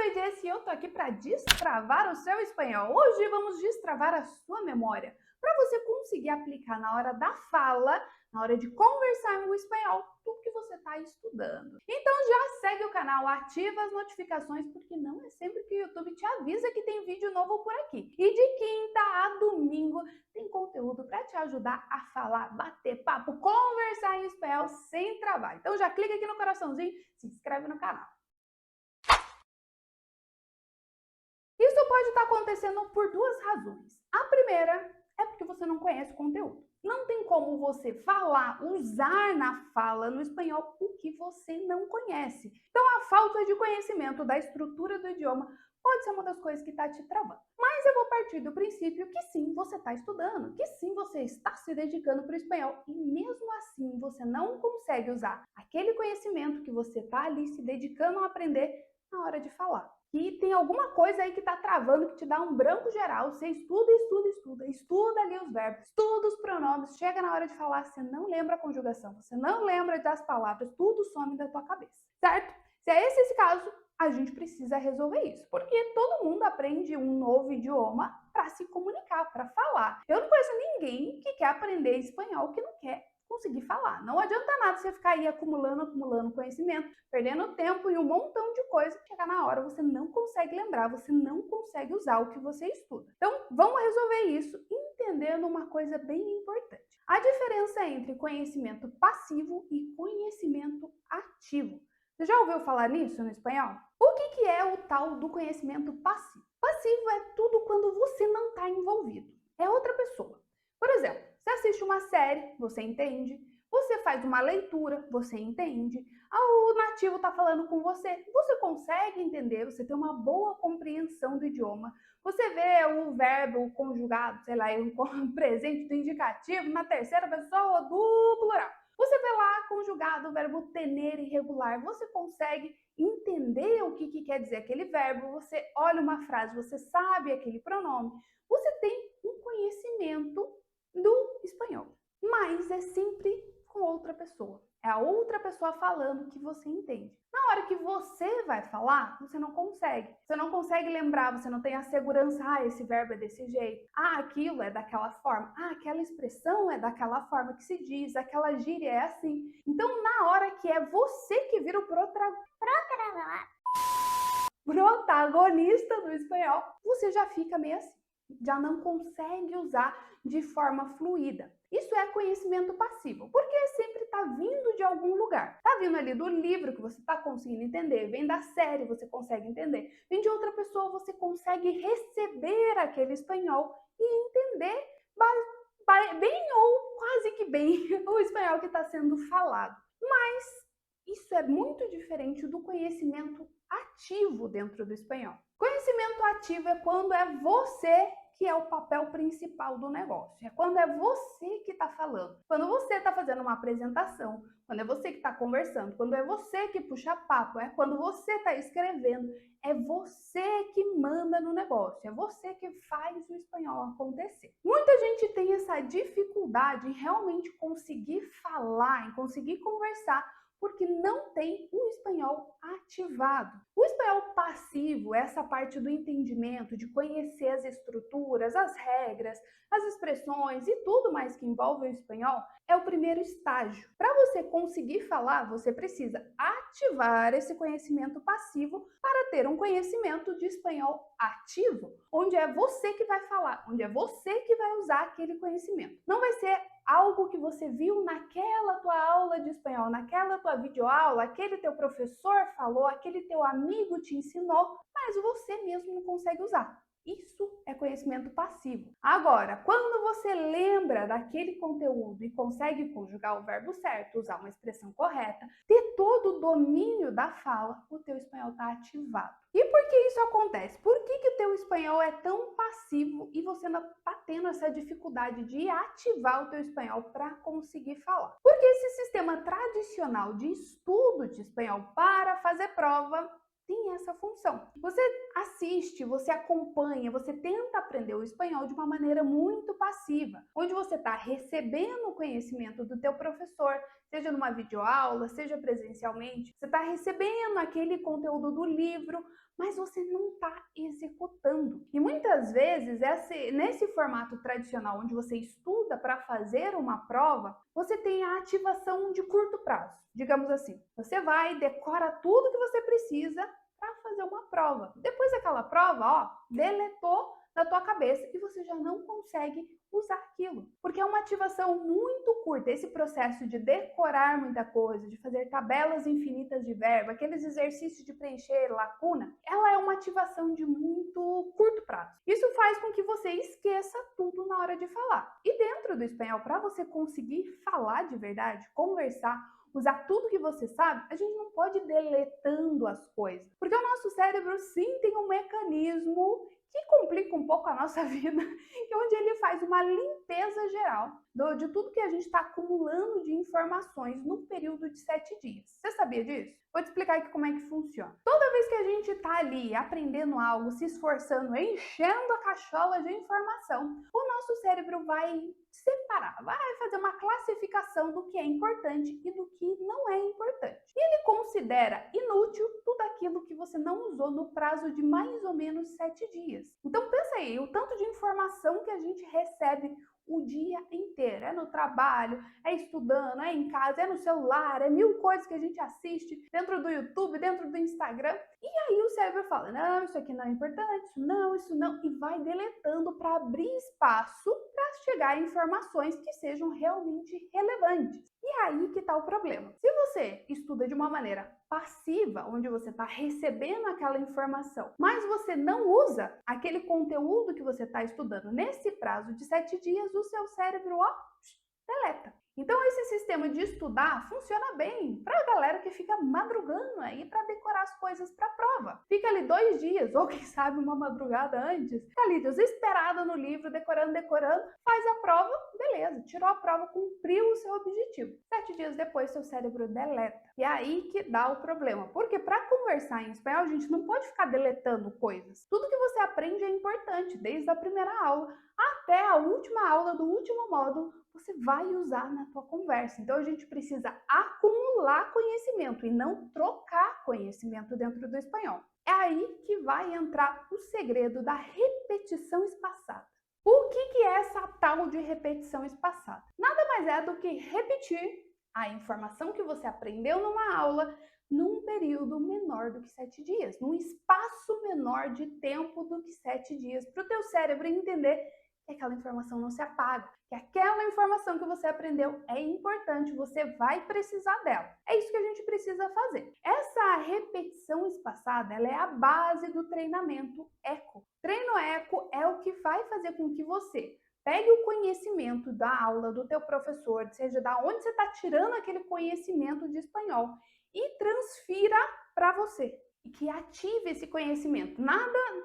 sou a Jess e eu tô aqui para destravar o seu espanhol. Hoje vamos destravar a sua memória, para você conseguir aplicar na hora da fala, na hora de conversar no espanhol, tudo que você está estudando. Então já segue o canal, ativa as notificações, porque não é sempre que o YouTube te avisa que tem vídeo novo por aqui. E de quinta a domingo tem conteúdo para te ajudar a falar, bater papo, conversar em espanhol sem travar. Então já clica aqui no coraçãozinho, se inscreve no canal. Isso pode estar acontecendo por duas razões. A primeira é porque você não conhece o conteúdo. Não tem como você falar, usar na fala no espanhol o que você não conhece. Então a falta de conhecimento da estrutura do idioma pode ser uma das coisas que está te travando. Mas eu vou partir do princípio que sim, você está estudando, que sim, você está se dedicando para o espanhol e mesmo assim você não consegue usar aquele conhecimento que você está ali se dedicando a aprender na hora de falar. E tem alguma coisa aí que está travando, que te dá um branco geral. Você estuda ali os verbos, estuda os pronomes, chega na hora de falar, você não lembra a conjugação, você não lembra das palavras, tudo some da tua cabeça, certo? Se é esse caso, a gente precisa resolver isso, porque todo mundo aprende um novo idioma para se comunicar, para falar. Eu não conheço ninguém que quer aprender espanhol que não quer conseguir falar. Não adianta nada você ficar aí acumulando conhecimento, perdendo tempo e um montão de coisa. Chegar na hora, você não consegue lembrar, você não consegue usar o que você estuda. Então, vamos resolver isso entendendo uma coisa bem importante. A diferença entre conhecimento passivo e conhecimento ativo. Você já ouviu falar nisso no espanhol? O que é o tal do conhecimento passivo? Passivo é tudo quando você não está envolvido. É outra pessoa. Por exemplo, você assiste uma série, você entende. Você faz uma leitura, você entende. O nativo está falando com você, você consegue entender, você tem uma boa compreensão do idioma. Você vê o verbo conjugado, sei lá, um presente do indicativo na terceira pessoa do plural. Você vê lá conjugado o verbo tener irregular, você consegue entender o que quer dizer aquele verbo, você olha uma frase, você sabe aquele pronome, você tem um conhecimento do espanhol, mas é sempre com outra pessoa. É a outra pessoa falando que você entende. Na hora que você vai falar, você não consegue. Você não consegue lembrar, você não tem a segurança, esse verbo é desse jeito, aquilo é daquela forma, aquela expressão é daquela forma que se diz, aquela gíria é assim. Então, na hora que é você que vira o protagonista do espanhol, você já fica meio assim. Já não consegue usar de forma fluida. Isso é conhecimento passivo, porque sempre está vindo de algum lugar. Está vindo ali do livro que você está conseguindo entender, vem da série, você consegue entender, vem de outra pessoa, você consegue receber aquele espanhol e entender bem ou quase que bem o espanhol que está sendo falado. Mas isso é muito diferente do conhecimento ativo dentro do espanhol. Conhecimento ativo é quando é você que é o papel principal do negócio. É quando é você que está falando. Quando você está fazendo uma apresentação, quando é você que está conversando, quando é você que puxa papo, é quando você está escrevendo, é você que manda no negócio, é você que faz o espanhol acontecer. Muita gente tem essa dificuldade em realmente conseguir falar, em conseguir conversar, porque não tem o espanhol ativado. O espanhol passivo, essa parte do entendimento, de conhecer as estruturas, as regras, as expressões e tudo mais que envolve o espanhol, é o primeiro estágio. Para você conseguir falar, você precisa ativar esse conhecimento passivo para ter um conhecimento de espanhol ativo, onde é você que vai falar, onde é você que vai usar aquele conhecimento. Não vai ser algo que você viu naquela tua aula de espanhol, naquela tua videoaula, aquele teu professor falou, aquele teu amigo te ensinou, mas você mesmo não consegue usar. Isso é conhecimento passivo. Agora, quando você lembra daquele conteúdo e consegue conjugar o verbo certo, usar uma expressão correta, ter todo o domínio da fala, o teu espanhol está ativado. E por que isso acontece? Por que o teu espanhol é tão passivo e você ainda está tendo essa dificuldade de ativar o teu espanhol para conseguir falar? Porque esse sistema tradicional de estudo de espanhol para fazer prova tem essa função. Você assiste, você acompanha, você tenta aprender o espanhol de uma maneira muito passiva, onde você está recebendo o conhecimento do teu professor, seja numa videoaula, seja presencialmente, você está recebendo aquele conteúdo do livro, mas você não está executando. E muitas vezes, nesse formato tradicional, onde você estuda para fazer uma prova, você tem a ativação de curto prazo. Digamos assim, você vai, decora tudo que você precisa para fazer uma prova. Depois daquela prova, deletou da tua cabeça e você já não consegue usar aquilo. Porque é uma ativação muito curta. Esse processo de decorar muita coisa, de fazer tabelas infinitas de verbo, aqueles exercícios de preencher lacuna, ela é uma ativação de muito curto prazo. Isso faz com que você esqueça tudo na hora de falar. E dentro do espanhol, para você conseguir falar de verdade, conversar, usar tudo que você sabe, a gente não pode ir deletando as coisas. Porque o nosso cérebro sim tem um mecanismo que complica um pouco a nossa vida, onde ele faz uma limpeza geral de tudo que a gente está acumulando de informações num período de 7 dias. Você sabia disso? Vou te explicar aqui como é que funciona. Toda vez que a gente está ali aprendendo algo, se esforçando, enchendo a cachola de informação, o nosso cérebro vai separar, vai fazer uma classificação do que é importante e do que não é importante. E ele considera inútil tudo aquilo que você não usou no prazo de mais ou menos 7 dias. Então pensa aí, o tanto de informação que a gente recebe o dia inteiro. É no trabalho, é estudando, é em casa, é no celular, é mil coisas que a gente assiste dentro do YouTube, dentro do Instagram. E aí o cérebro fala, não, isso aqui não é importante, isso não, e vai deletando para abrir espaço para chegar a informações que sejam realmente relevantes. E aí que está o problema. Se você estuda de uma maneira passiva, onde você está recebendo aquela informação, mas você não usa aquele conteúdo que você está estudando nesse prazo de 7 dias, o seu cérebro, deleta. Então esse sistema de estudar funciona bem para a galera que fica madrugando aí para decorar as coisas para a prova. Fica ali 2 dias, ou quem sabe uma madrugada antes, fica ali desesperada no livro, decorando, faz a prova, beleza, tirou a prova, cumpriu o seu objetivo. 7 dias depois, seu cérebro deleta. E é aí que dá o problema, porque para conversar em espanhol, a gente não pode ficar deletando coisas. Tudo que você aprende é importante, desde a primeira aula até a última aula do último módulo, você vai usar na tua conversa. Então a gente precisa acumular conhecimento e não trocar conhecimento dentro do espanhol. É aí que vai entrar o segredo da repetição espaçada. O que é essa tal de repetição espaçada? Nada mais é do que repetir a informação que você aprendeu numa aula num período menor do que 7 dias, num espaço menor de tempo do que 7 dias, para o teu cérebro entender que aquela informação não se apaga, que aquela informação que você aprendeu é importante, você vai precisar dela. É isso que a gente precisa fazer. Essa repetição espaçada, ela é a base do treinamento ECO. Treino ECO é o que vai fazer com que você pegue o conhecimento da aula do teu professor, seja da onde você está tirando aquele conhecimento de espanhol, e transfira para você. E que ative esse conhecimento.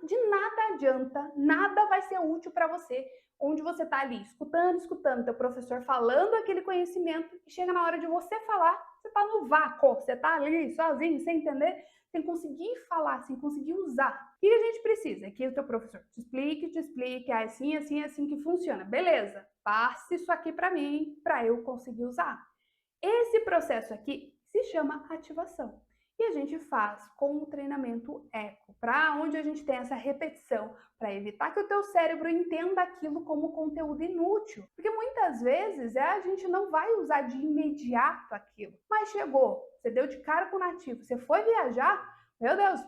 De nada adianta, nada vai ser útil para você, onde você está ali escutando teu professor falando aquele conhecimento, e chega na hora de você falar, você está no vácuo, você está ali sozinho, sem entender, sem conseguir falar, sem conseguir usar. O que a gente precisa? É que o teu professor te explique, é assim que funciona. Beleza, passe isso aqui para mim, para eu conseguir usar. Esse processo aqui se chama ativação. E a gente faz com o treinamento ECO, para onde a gente tem essa repetição, para evitar que o teu cérebro entenda aquilo como conteúdo inútil. Porque muitas vezes a gente não vai usar de imediato aquilo. Mas chegou, você deu de cara com o nativo, você foi viajar, meu Deus,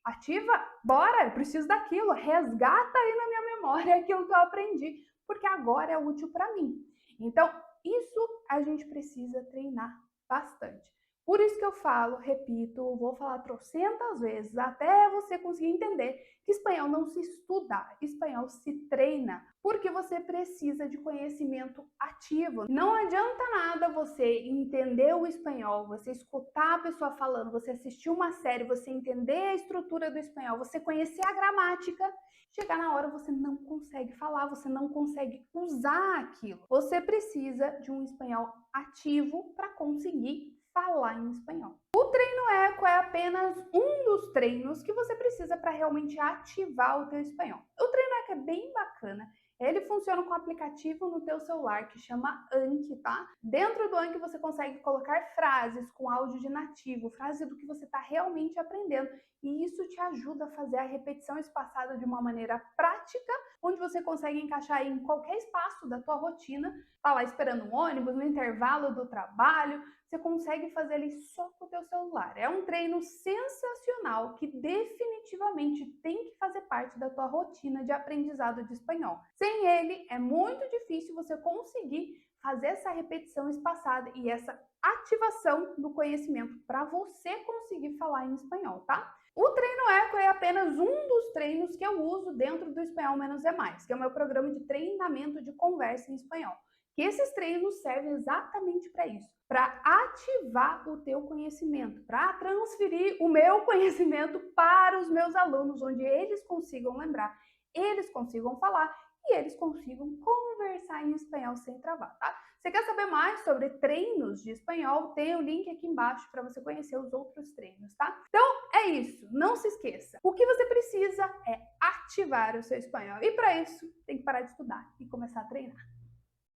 ativa, bora, eu preciso daquilo, resgata aí na minha memória aquilo que eu aprendi, porque agora é útil para mim. Então, isso a gente precisa treinar bastante. Por isso que eu falo, repito, vou falar trocentas vezes, até você conseguir entender que espanhol não se estuda, espanhol se treina, porque você precisa de conhecimento ativo. Não adianta nada você entender o espanhol, você escutar a pessoa falando, você assistir uma série, você entender a estrutura do espanhol, você conhecer a gramática, chegar na hora você não consegue falar, você não consegue usar aquilo. Você precisa de um espanhol ativo para conseguir falar em espanhol. O treino Eco é apenas um dos treinos que você precisa para realmente ativar o teu espanhol. O treino Eco é bem bacana. Ele funciona com um aplicativo no teu celular que chama Anki, tá? Dentro do Anki você consegue colocar frases com áudio de nativo, frase do que você está realmente aprendendo, e isso te ajuda a fazer a repetição espaçada de uma maneira prática, onde você consegue encaixar em qualquer espaço da tua rotina, tá lá esperando um ônibus, no intervalo do trabalho, você consegue fazer ele só com o teu celular. É um treino sensacional que definitivamente tem que fazer parte da tua rotina de aprendizado de espanhol. Sem ele, é muito difícil você conseguir fazer essa repetição espaçada e essa ativação do conhecimento para você conseguir falar em espanhol, tá? O treino Eco é apenas um dos treinos que eu uso dentro do Espanhol Menos é Mais, que é o meu programa de treinamento de conversa em espanhol. Que esses treinos servem exatamente para isso, para ativar o teu conhecimento, para transferir o meu conhecimento para os meus alunos, onde eles consigam lembrar, eles consigam falar e eles consigam conversar em espanhol sem travar, tá? Você quer saber mais sobre treinos de espanhol? Tem o link aqui embaixo para você conhecer os outros treinos, tá? Então é isso, não se esqueça. O que você precisa é ativar o seu espanhol e para isso tem que parar de estudar e começar a treinar.